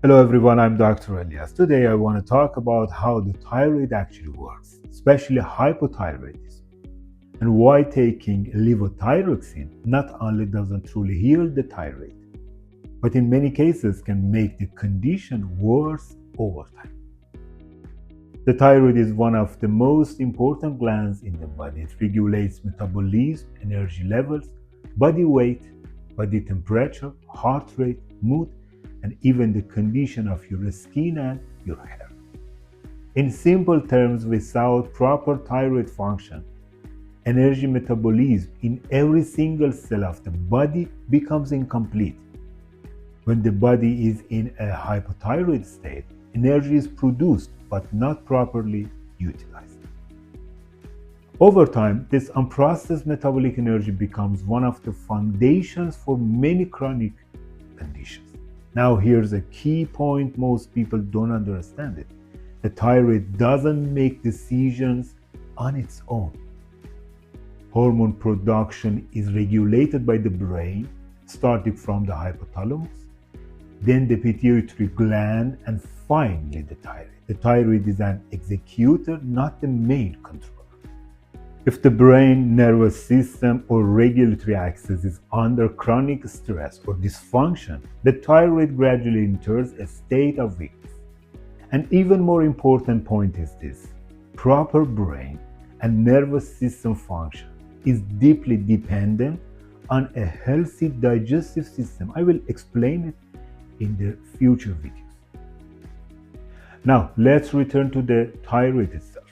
Hello everyone, I'm Dr. Elias. Today I want to talk about how the thyroid actually works, especially hypothyroidism, and why taking levothyroxine not only doesn't truly heal the thyroid, but in many cases can make the condition worse over time. The thyroid is one of the most important glands in the body. It regulates metabolism, energy levels, body weight, body temperature, heart rate, mood, and even the condition of your skin and your hair. In simple terms, without proper thyroid function, energy metabolism in every single cell of the body becomes incomplete. When the body is in a hypothyroid state, energy is produced but not properly utilized. Over time, this unprocessed metabolic energy becomes one of the foundations for many chronic conditions. Now, here's a key point most people don't understand it. The thyroid doesn't make decisions on its own. Hormone production is regulated by the brain, starting from the hypothalamus, then the pituitary gland, and finally the thyroid. The thyroid is an executor, not the main controller. If the brain, nervous system, or regulatory axis is under chronic stress or dysfunction, the thyroid gradually enters a state of weakness. An even more important point is this: proper brain and nervous system function is deeply dependent on a healthy digestive system. I will explain it in the future videos. Now, let's return to the thyroid itself.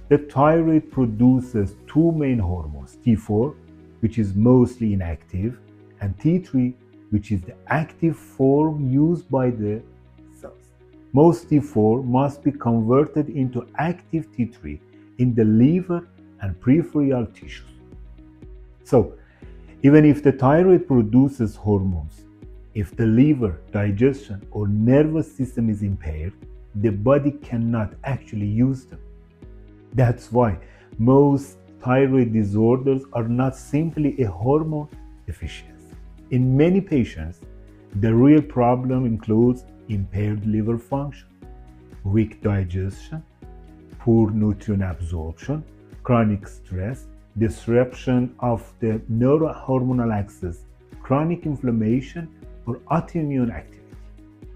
The thyroid produces two main hormones, T4, which is mostly inactive, and T3, which is the active form used by the cells. Most T4 must be converted into active T3 in the liver and peripheral tissues. So, even if the thyroid produces hormones, if the liver, digestion, or nervous system is impaired, the body cannot actually use them. That's why most thyroid disorders are not simply a hormone deficiency. In many patients, the real problem includes impaired liver function, weak digestion, poor nutrient absorption, chronic stress, disruption of the neurohormonal axis, chronic inflammation, or autoimmune activity,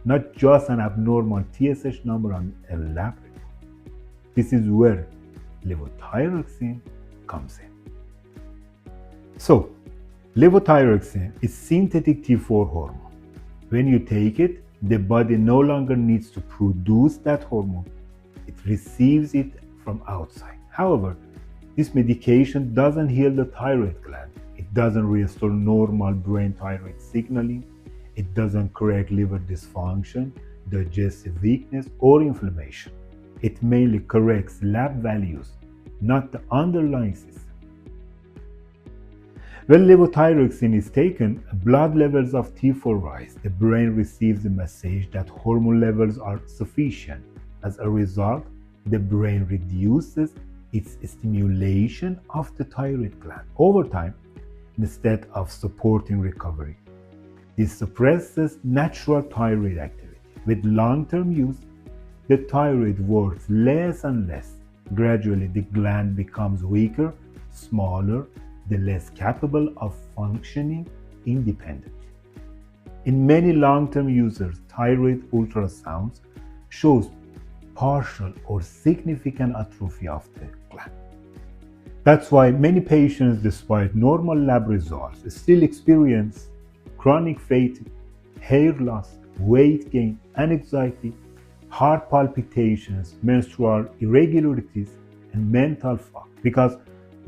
not just an abnormal TSH number on a lab report. This is where levothyroxine comes in. So, levothyroxine is synthetic T4 hormone. When you take it, the body no longer needs to produce that hormone. It receives it from outside. However, this medication doesn't heal the thyroid gland. It doesn't restore normal brain thyroid signaling. It doesn't correct liver dysfunction, digestive weakness, or inflammation. It mainly corrects lab values, not the underlying system. When levothyroxine is taken, blood levels of T4 rise. The brain receives the message that hormone levels are sufficient. As a result, the brain reduces its stimulation of the thyroid gland. Over time, instead of supporting recovery, this suppresses natural thyroid activity. With long-term use, the thyroid works less and less. Gradually, the gland becomes weaker, smaller, the less capable of functioning independently. In many long-term users, thyroid ultrasounds shows partial or significant atrophy of the gland. That's why many patients, despite normal lab results, still experience chronic fatigue, hair loss, weight gain, anxiety, heart palpitations, menstrual irregularities, and mental fog, because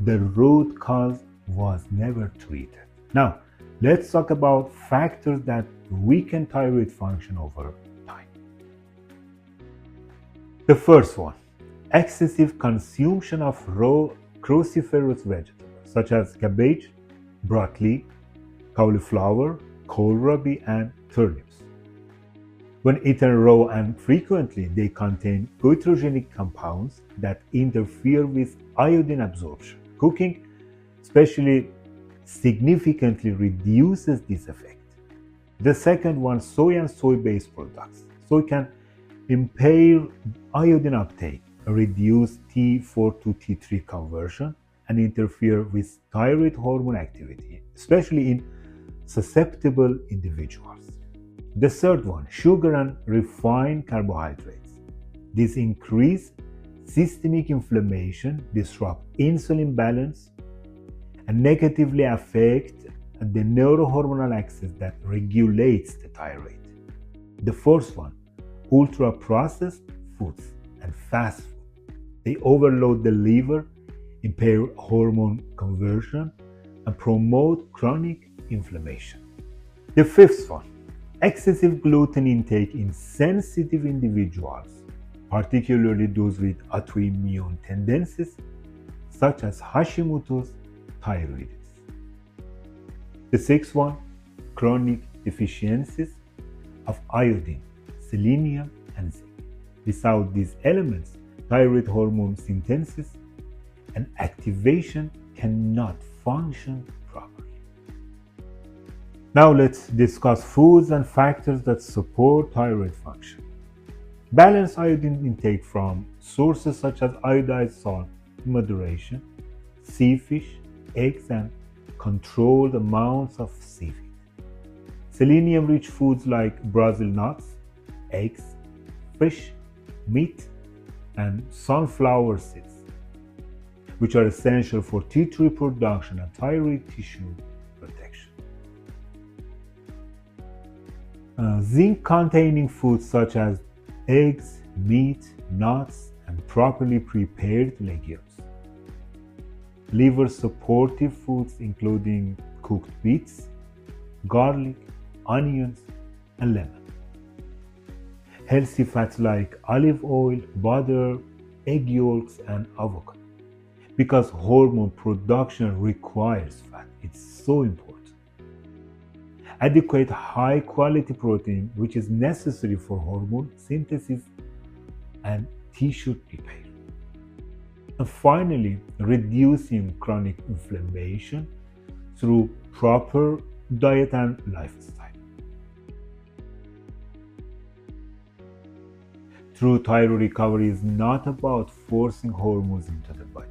the root cause was never treated. Now, let's talk about factors that weaken thyroid function over time. The first one, excessive consumption of raw cruciferous vegetables such as cabbage, broccoli, cauliflower, kohlrabi, and turnips. When eaten raw and frequently, they contain goitrogenic compounds that interfere with iodine absorption. Cooking, especially, significantly reduces this effect. The second one, soy and soy-based products. So it can impair iodine uptake, reduce T4 to T3 conversion, and interfere with thyroid hormone activity, especially in susceptible individuals. The third one, sugar and refined carbohydrates. These increase systemic inflammation, disrupt insulin balance, and negatively affect the neurohormonal axis that regulates the thyroid. The fourth one, ultra-processed foods and fast food. They overload the liver, impair hormone conversion, and promote chronic inflammation. The fifth one, excessive gluten intake in sensitive individuals, particularly those with autoimmune tendencies, such as Hashimoto's thyroiditis. The sixth one, chronic deficiencies of iodine, selenium, and zinc. Without these elements, thyroid hormone synthesis and activation cannot function properly. Now let's discuss foods and factors that support thyroid function. Balance iodine intake from sources such as iodized salt in moderation, sea fish, eggs, and controlled amounts of seaweed. Selenium-rich foods like Brazil nuts, eggs, fish, meat, and sunflower seeds, which are essential for T3 production and thyroid tissue protection. Zinc-containing foods such as eggs, meat, nuts, and properly prepared legumes. Liver-supportive foods including cooked beets, garlic, onions, and lemon. Healthy fats like olive oil, butter, egg yolks, and avocado. Because hormone production requires fat, it's so important. Adequate high-quality protein, which is necessary for hormone synthesis and tissue repair. And finally, reducing chronic inflammation through proper diet and lifestyle. True thyroid recovery is not about forcing hormones into the body.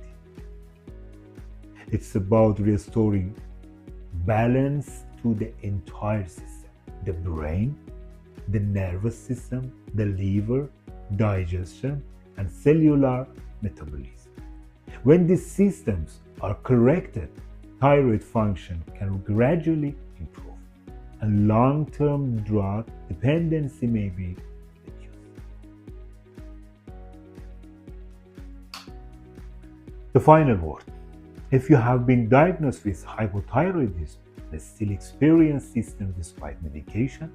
It's about restoring balance to the entire system: the brain, the nervous system, the liver, digestion, and cellular metabolism. When these systems are corrected, thyroid function can gradually improve, and long-term drug dependency may be reduced. The final word: if you have been diagnosed with hypothyroidism and still experience symptoms despite medication,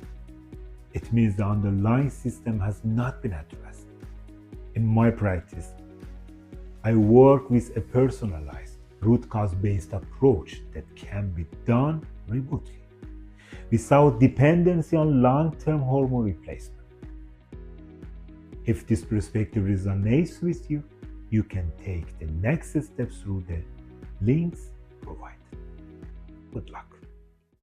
it means the underlying system has not been addressed. In my practice, I work with a personalized, root cause-based approach that can be done remotely, without dependency on long-term hormone replacement. If this perspective resonates with you, you can take the next steps through the links provided. Good luck.